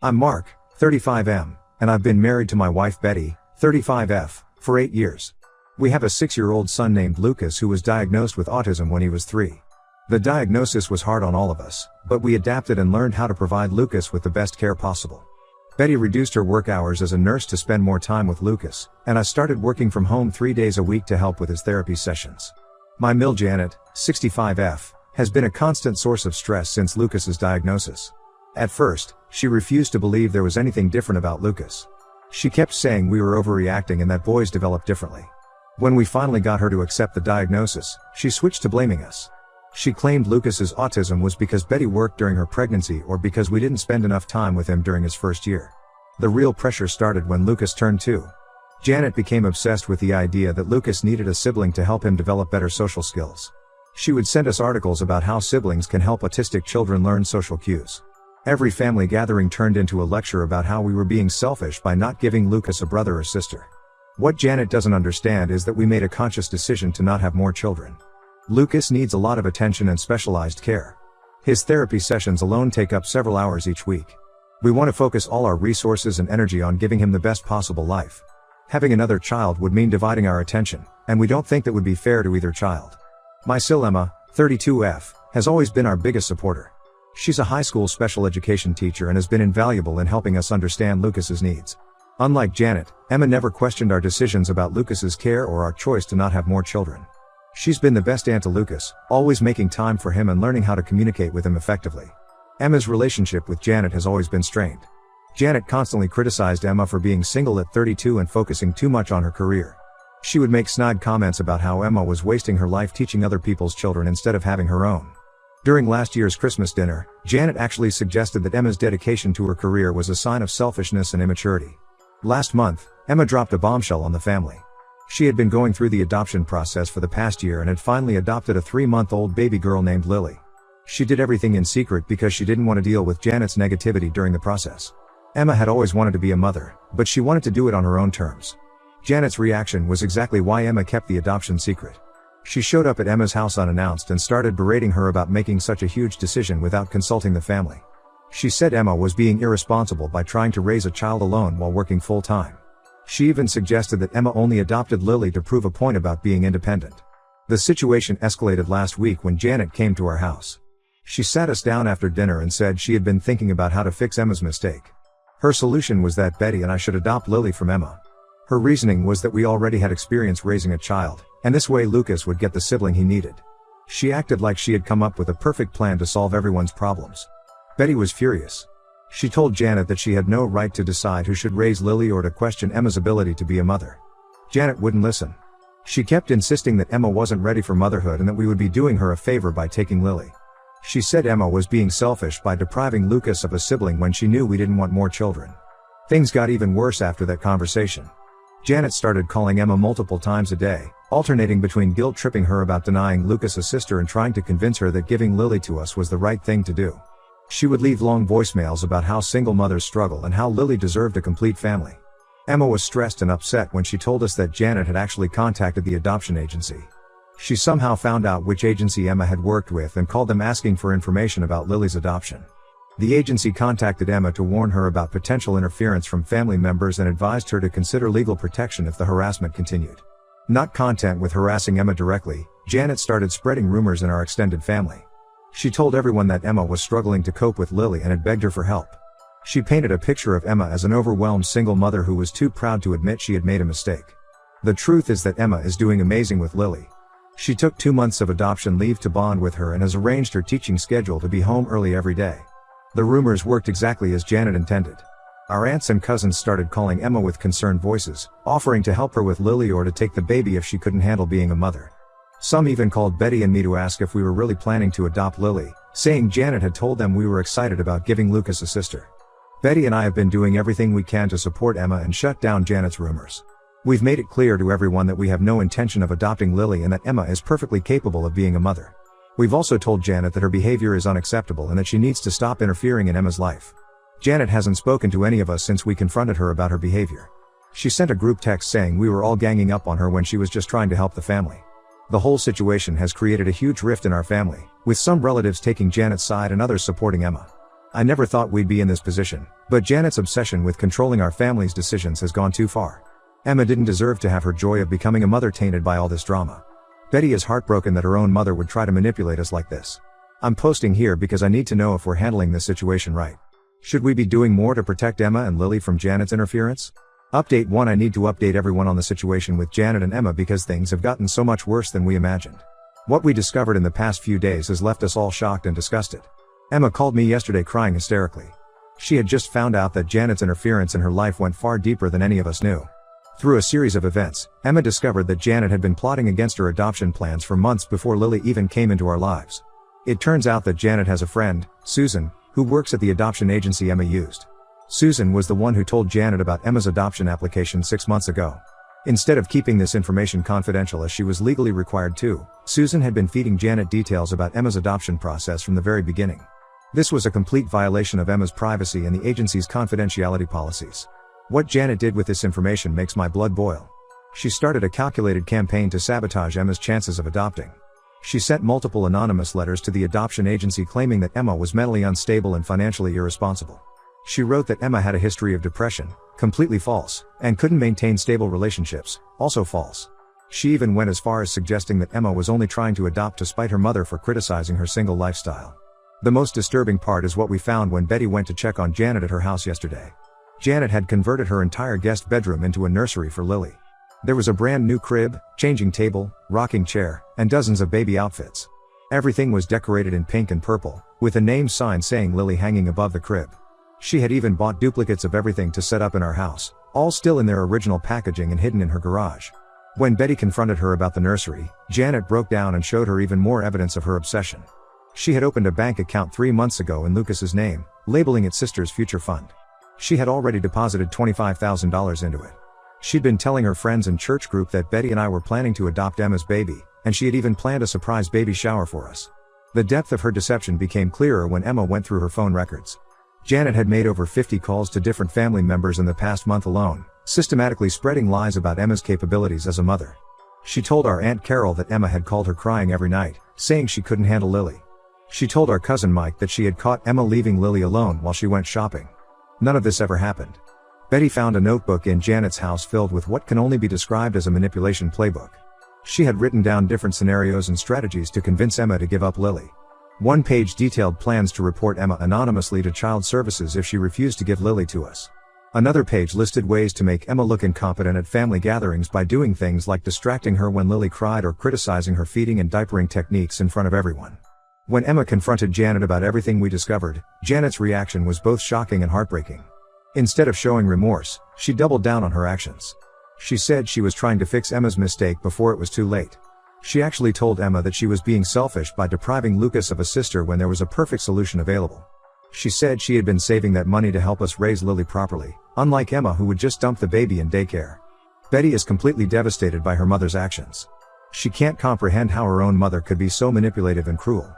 I'm Mark, 35M, and I've been married to my wife Betty, 35F, for 8 years. We have a 6-year-old son named Lucas who was diagnosed with autism when he was 3. The diagnosis was hard on all of us, but we adapted and learned how to provide Lucas with the best care possible. Betty reduced her work hours as a nurse to spend more time with Lucas, and I started working from home 3 days a week to help with his therapy sessions. My mill Janet, 65F, has been a constant source of stress since Lucas's diagnosis. At first, she refused to believe there was anything different about Lucas. She kept saying we were overreacting and that boys develop differently. When we finally got her to accept the diagnosis, she switched to blaming us. She claimed Lucas's autism was because Betty worked during her pregnancy or because we didn't spend enough time with him during his first year. The real pressure started when Lucas turned 2. Janet became obsessed with the idea that Lucas needed a sibling to help him develop better social skills. She would send us articles about how siblings can help autistic children learn social cues. Every family gathering turned into a lecture about how we were being selfish by not giving Lucas a brother or sister. What Janet doesn't understand is that we made a conscious decision to not have more children. Lucas needs a lot of attention and specialized care. His therapy sessions alone take up several hours each week. We want to focus all our resources and energy on giving him the best possible life. Having another child would mean dividing our attention, and we don't think that would be fair to either child. My sil Emma, 32F, has always been our biggest supporter. She's a high school special education teacher and has been invaluable in helping us understand Lucas's needs. Unlike Janet, Emma never questioned our decisions about Lucas's care or our choice to not have more children. She's been the best aunt to Lucas, always making time for him and learning how to communicate with him effectively. Emma's relationship with Janet has always been strained. Janet constantly criticized Emma for being single at 32 and focusing too much on her career. She would make snide comments about how Emma was wasting her life teaching other people's children instead of having her own. During last year's Christmas dinner, Janet actually suggested that Emma's dedication to her career was a sign of selfishness and immaturity. Last month, Emma dropped a bombshell on the family. She had been going through the adoption process for the past year and had finally adopted a 3-month-old baby girl named Lily. She did everything in secret because she didn't want to deal with Janet's negativity during the process. Emma had always wanted to be a mother, but she wanted to do it on her own terms. Janet's reaction was exactly why Emma kept the adoption secret. She showed up at Emma's house unannounced and started berating her about making such a huge decision without consulting the family. She said Emma was being irresponsible by trying to raise a child alone while working full-time. She even suggested that Emma only adopted Lily to prove a point about being independent. The situation escalated last week when Janet came to our house. She sat us down after dinner and said she had been thinking about how to fix Emma's mistake. Her solution was that Betty and I should adopt Lily from Emma. Her reasoning was that we already had experience raising a child, and this way Lucas would get the sibling he needed. She acted like she had come up with a perfect plan to solve everyone's problems. Betty was furious. She told Janet that she had no right to decide who should raise Lily or to question Emma's ability to be a mother. Janet wouldn't listen. She kept insisting that Emma wasn't ready for motherhood and that we would be doing her a favor by taking Lily. She said Emma was being selfish by depriving Lucas of a sibling when she knew we didn't want more children. Things got even worse after that conversation. Janet started calling Emma multiple times a day, alternating between guilt-tripping her about denying Lucas a sister and trying to convince her that giving Lily to us was the right thing to do. She would leave long voicemails about how single mothers struggle and how Lily deserved a complete family. Emma was stressed and upset when she told us that Janet had actually contacted the adoption agency. She somehow found out which agency Emma had worked with and called them asking for information about Lily's adoption. The agency contacted Emma to warn her about potential interference from family members and advised her to consider legal protection if the harassment continued. Not content with harassing Emma directly, Janet started spreading rumors in our extended family. She told everyone that Emma was struggling to cope with Lily and had begged her for help. She painted a picture of Emma as an overwhelmed single mother who was too proud to admit she had made a mistake. The truth is that Emma is doing amazing with Lily. She took 2 months of adoption leave to bond with her and has arranged her teaching schedule to be home early every day. The rumors worked exactly as Janet intended. Our aunts and cousins started calling Emma with concerned voices, offering to help her with Lily or to take the baby if she couldn't handle being a mother. Some even called Betty and me to ask if we were really planning to adopt Lily, saying Janet had told them we were excited about giving Lucas a sister. Betty and I have been doing everything we can to support Emma and shut down Janet's rumors. We've made it clear to everyone that we have no intention of adopting Lily and that Emma is perfectly capable of being a mother. We've also told Janet that her behavior is unacceptable and that she needs to stop interfering in Emma's life. Janet hasn't spoken to any of us since we confronted her about her behavior. She sent a group text saying we were all ganging up on her when she was just trying to help the family. The whole situation has created a huge rift in our family, with some relatives taking Janet's side and others supporting Emma. I never thought we'd be in this position, but Janet's obsession with controlling our family's decisions has gone too far. Emma didn't deserve to have her joy of becoming a mother tainted by all this drama. Betty is heartbroken that her own mother would try to manipulate us like this. I'm posting here because I need to know if we're handling this situation right. Should we be doing more to protect Emma and Lily from Janet's interference? Update 1: I need to update everyone on the situation with Janet and Emma because things have gotten so much worse than we imagined. What we discovered in the past few days has left us all shocked and disgusted. Emma called me yesterday crying hysterically. She had just found out that Janet's interference in her life went far deeper than any of us knew. Through a series of events, Emma discovered that Janet had been plotting against her adoption plans for months before Lily even came into our lives. It turns out that Janet has a friend, Susan, who works at the adoption agency Emma used. Susan was the one who told Janet about Emma's adoption application 6 months ago. Instead of keeping this information confidential as she was legally required to, Susan had been feeding Janet details about Emma's adoption process from the very beginning. This was a complete violation of Emma's privacy and the agency's confidentiality policies. What Janet did with this information makes my blood boil. She started a calculated campaign to sabotage Emma's chances of adopting. She sent multiple anonymous letters to the adoption agency claiming that Emma was mentally unstable and financially irresponsible. She wrote that Emma had a history of depression, completely false, and couldn't maintain stable relationships, also false. She even went as far as suggesting that Emma was only trying to adopt to spite her mother for criticizing her single lifestyle. The most disturbing part is what we found when Betty went to check on Janet at her house yesterday. Janet had converted her entire guest bedroom into a nursery for Lily. There was a brand new crib, changing table, rocking chair, and dozens of baby outfits. Everything was decorated in pink and purple, with a name sign saying Lily hanging above the crib. She had even bought duplicates of everything to set up in our house, all still in their original packaging and hidden in her garage. When Betty confronted her about the nursery, Janet broke down and showed her even more evidence of her obsession. She had opened a bank account 3 months ago in Lucas's name, labeling it Sister's Future Fund. She had already deposited $25,000 into it. She'd been telling her friends and church group that Betty and I were planning to adopt Emma's baby, and she had even planned a surprise baby shower for us. The depth of her deception became clearer when Emma went through her phone records. Janet had made over 50 calls to different family members in the past month alone, systematically spreading lies about Emma's capabilities as a mother. She told our Aunt Carol that Emma had called her crying every night, saying she couldn't handle Lily. She told our cousin Mike that she had caught Emma leaving Lily alone while she went shopping. None of this ever happened. Betty found a notebook in Janet's house filled with what can only be described as a manipulation playbook. She had written down different scenarios and strategies to convince Emma to give up Lily. One page detailed plans to report Emma anonymously to child services if she refused to give Lily to us. Another page listed ways to make Emma look incompetent at family gatherings by doing things like distracting her when Lily cried or criticizing her feeding and diapering techniques in front of everyone. When Emma confronted Janet about everything we discovered, Janet's reaction was both shocking and heartbreaking. Instead of showing remorse, she doubled down on her actions. She said she was trying to fix Emma's mistake before it was too late. She actually told Emma that she was being selfish by depriving Lucas of a sister when there was a perfect solution available. She said she had been saving that money to help us raise Lily properly, unlike Emma who would just dump the baby in daycare. Betty is completely devastated by her mother's actions. She can't comprehend how her own mother could be so manipulative and cruel.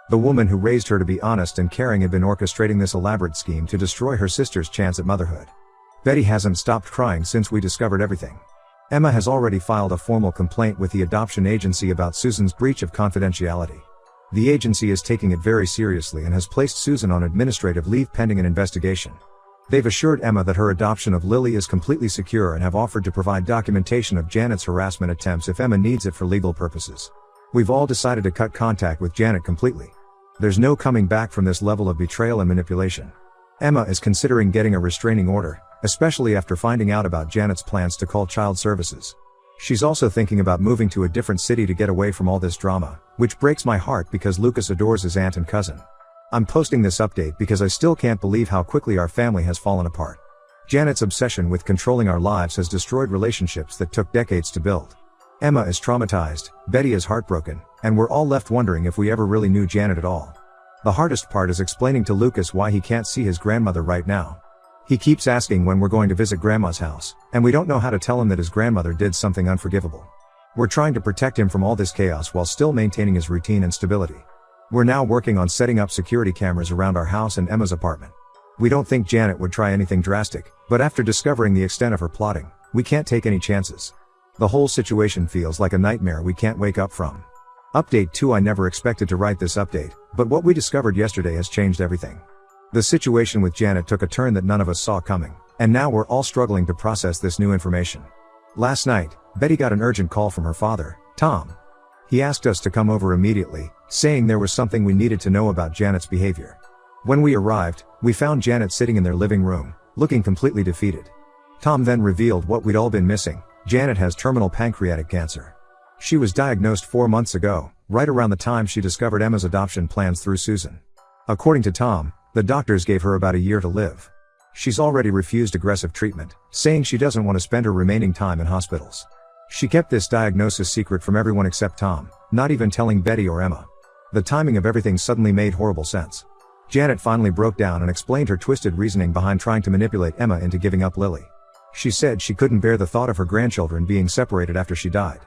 The woman who raised her to be honest and caring had been orchestrating this elaborate scheme to destroy her sister's chance at motherhood. Betty hasn't stopped crying since we discovered everything. Emma has already filed a formal complaint with the adoption agency about Susan's breach of confidentiality. The agency is taking it very seriously and has placed Susan on administrative leave pending an investigation. They've assured Emma that her adoption of Lily is completely secure and have offered to provide documentation of Janet's harassment attempts if Emma needs it for legal purposes. We've all decided to cut contact with Janet completely. There's no coming back from this level of betrayal and manipulation. Emma is considering getting a restraining order, especially after finding out about Janet's plans to call child services. She's also thinking about moving to a different city to get away from all this drama, which breaks my heart because Lucas adores his aunt and cousin. I'm posting this update because I still can't believe how quickly our family has fallen apart. Janet's obsession with controlling our lives has destroyed relationships that took decades to build. Emma is traumatized, Betty is heartbroken, and we're all left wondering if we ever really knew Janet at all. The hardest part is explaining to Lucas why he can't see his grandmother right now. He keeps asking when we're going to visit Grandma's house, and we don't know how to tell him that his grandmother did something unforgivable. We're trying to protect him from all this chaos while still maintaining his routine and stability. We're now working on setting up security cameras around our house and Emma's apartment. We don't think Janet would try anything drastic, but after discovering the extent of her plotting, we can't take any chances. The whole situation feels like a nightmare we can't wake up from. Update 2: I never expected to write this update, but what we discovered yesterday has changed everything. The situation with Janet took a turn that none of us saw coming, and now we're all struggling to process this new information. Last night, Betty got an urgent call from her father, Tom. He asked us to come over immediately, saying there was something we needed to know about Janet's behavior. When we arrived, we found Janet sitting in their living room, looking completely defeated. Tom then revealed what we'd all been missing: Janet has terminal pancreatic cancer. She was diagnosed 4 months ago, right around the time she discovered Emma's adoption plans through Susan. According to Tom, the doctors gave her about a year to live. She's already refused aggressive treatment, saying she doesn't want to spend her remaining time in hospitals. She kept this diagnosis secret from everyone except Tom, not even telling Betty or Emma. The timing of everything suddenly made horrible sense. Janet finally broke down and explained her twisted reasoning behind trying to manipulate Emma into giving up Lily. She said she couldn't bear the thought of her grandchildren being separated after she died.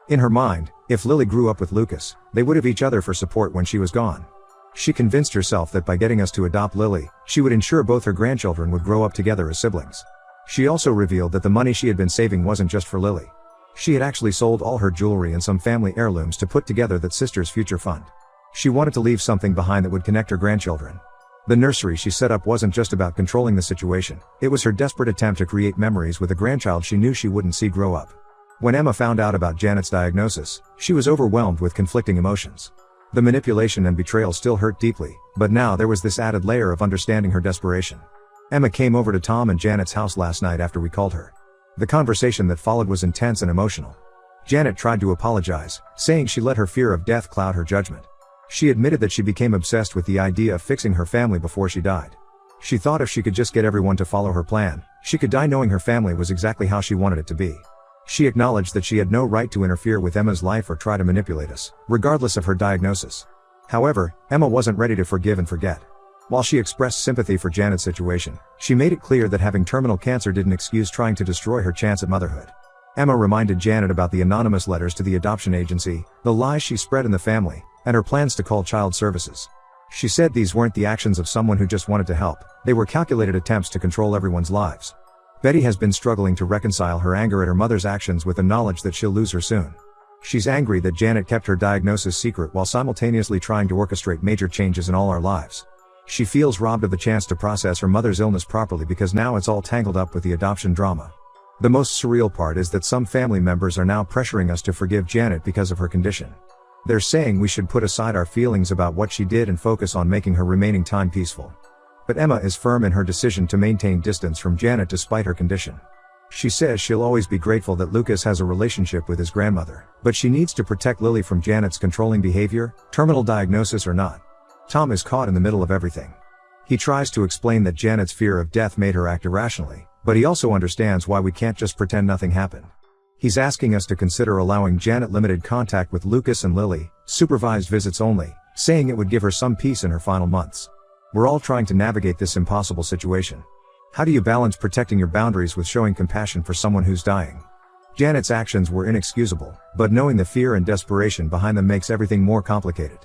In her mind, if Lily grew up with Lucas, they would have each other for support when she was gone. She convinced herself that by getting us to adopt Lily, she would ensure both her grandchildren would grow up together as siblings. She also revealed that the money she had been saving wasn't just for Lily. She had actually sold all her jewelry and some family heirlooms to put together that sister's future fund. She wanted to leave something behind that would connect her grandchildren. The nursery she set up wasn't just about controlling the situation, it was her desperate attempt to create memories with a grandchild she knew she wouldn't see grow up. When Emma found out about Janet's diagnosis, she was overwhelmed with conflicting emotions. The manipulation and betrayal still hurt deeply, but now there was this added layer of understanding her desperation. Emma came over to Tom and Janet's house last night after we called her. The conversation that followed was intense and emotional. Janet tried to apologize, saying she let her fear of death cloud her judgment. She admitted that she became obsessed with the idea of fixing her family before she died. She thought if she could just get everyone to follow her plan, she could die knowing her family was exactly how she wanted it to be. She acknowledged that she had no right to interfere with Emma's life or try to manipulate us, regardless of her diagnosis. However, Emma wasn't ready to forgive and forget. While she expressed sympathy for Janet's situation, she made it clear that having terminal cancer didn't excuse trying to destroy her chance at motherhood. Emma reminded Janet about the anonymous letters to the adoption agency, the lies she spread in the family, and her plans to call child services. She said these weren't the actions of someone who just wanted to help, they were calculated attempts to control everyone's lives. Betty has been struggling to reconcile her anger at her mother's actions with the knowledge that she'll lose her soon. She's angry that Janet kept her diagnosis secret while simultaneously trying to orchestrate major changes in all our lives. She feels robbed of the chance to process her mother's illness properly because now it's all tangled up with the adoption drama. The most surreal part is that some family members are now pressuring us to forgive Janet because of her condition. They're saying we should put aside our feelings about what she did and focus on making her remaining time peaceful. But Emma is firm in her decision to maintain distance from Janet despite her condition. She says she'll always be grateful that Lucas has a relationship with his grandmother, but she needs to protect Lily from Janet's controlling behavior, terminal diagnosis or not. Tom is caught in the middle of everything. He tries to explain that Janet's fear of death made her act irrationally, but he also understands why we can't just pretend nothing happened. He's asking us to consider allowing Janet limited contact with Lucas and Lily, supervised visits only, saying it would give her some peace in her final months. We're all trying to navigate this impossible situation. How do you balance protecting your boundaries with showing compassion for someone who's dying? Janet's actions were inexcusable, but knowing the fear and desperation behind them makes everything more complicated.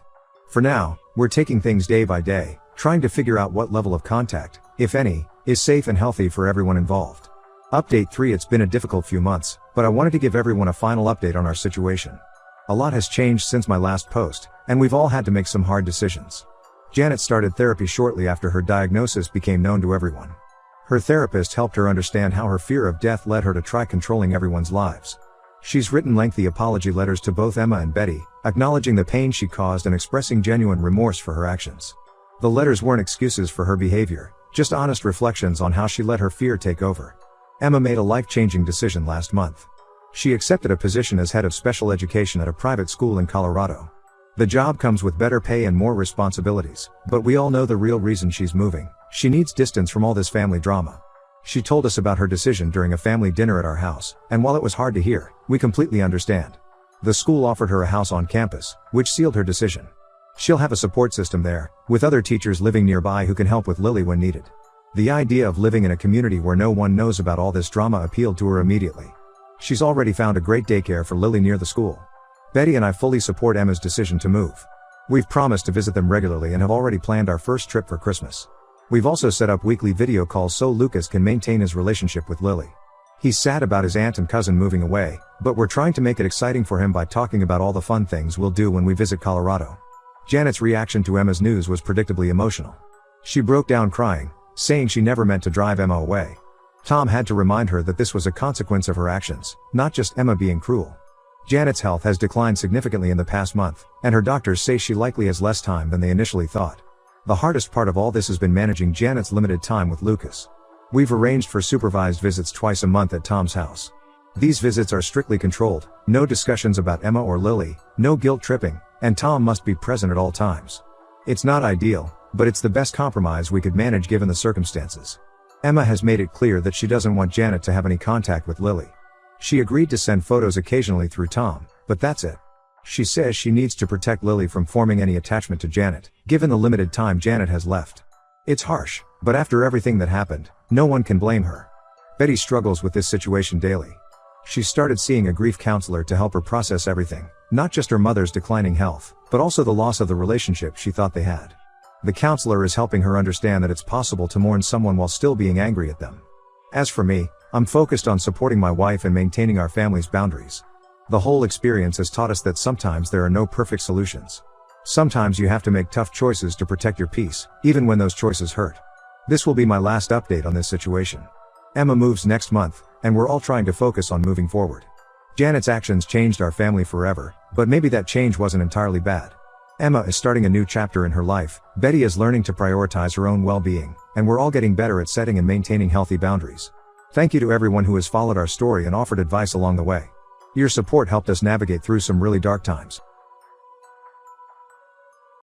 For now, we're taking things day by day, trying to figure out what level of contact, if any, is safe and healthy for everyone involved. Update 3. It's been a difficult few months, but I wanted to give everyone a final update on our situation. A lot has changed since my last post, and we've all had to make some hard decisions. Janet started therapy shortly after her diagnosis became known to everyone. Her therapist helped her understand how her fear of death led her to try controlling everyone's lives. She's written lengthy apology letters to both Emma and Betty, acknowledging the pain she caused and expressing genuine remorse for her actions. The letters weren't excuses for her behavior, just honest reflections on how she let her fear take over. Emma made a life-changing decision last month. She accepted a position as head of special education at a private school in Colorado. The job comes with better pay and more responsibilities, but we all know the real reason she's moving. She needs distance from all this family drama. She told us about her decision during a family dinner at our house, and while it was hard to hear, we completely understand. The school offered her a house on campus, which sealed her decision. She'll have a support system there, with other teachers living nearby who can help with Lily when needed. The idea of living in a community where no one knows about all this drama appealed to her immediately. She's already found a great daycare for Lily near the school. Betty and I fully support Emma's decision to move. We've promised to visit them regularly and have already planned our first trip for Christmas. We've also set up weekly video calls so Lucas can maintain his relationship with Lily. He's sad about his aunt and cousin moving away, but we're trying to make it exciting for him by talking about all the fun things we'll do when we visit Colorado. Janet's reaction to Emma's news was predictably emotional. She broke down crying, saying she never meant to drive Emma away. Tom had to remind her that this was a consequence of her actions, not just Emma being cruel. Janet's health has declined significantly in the past month, and her doctors say she likely has less time than they initially thought. The hardest part of all this has been managing Janet's limited time with Lucas. We've arranged for supervised visits twice a month at Tom's house. These visits are strictly controlled, no discussions about Emma or Lily, no guilt tripping, and Tom must be present at all times. It's not ideal, but it's the best compromise we could manage given the circumstances. Emma has made it clear that she doesn't want Janet to have any contact with Lily. She agreed to send photos occasionally through Tom, but that's it. She says she needs to protect Lily from forming any attachment to Janet, given the limited time Janet has left. It's harsh, but after everything that happened, no one can blame her. Betty struggles with this situation daily. She started seeing a grief counselor to help her process everything, not just her mother's declining health, but also the loss of the relationship she thought they had. The counselor is helping her understand that it's possible to mourn someone while still being angry at them. As for me, I'm focused on supporting my wife and maintaining our family's boundaries. The whole experience has taught us that sometimes there are no perfect solutions. Sometimes you have to make tough choices to protect your peace, even when those choices hurt. This will be my last update on this situation. Emma moves next month, and we're all trying to focus on moving forward. Janet's actions changed our family forever, but maybe that change wasn't entirely bad. Emma is starting a new chapter in her life, Betty is learning to prioritize her own well-being, and we're all getting better at setting and maintaining healthy boundaries. Thank you to everyone who has followed our story and offered advice along the way. Your support helped us navigate through some really dark times.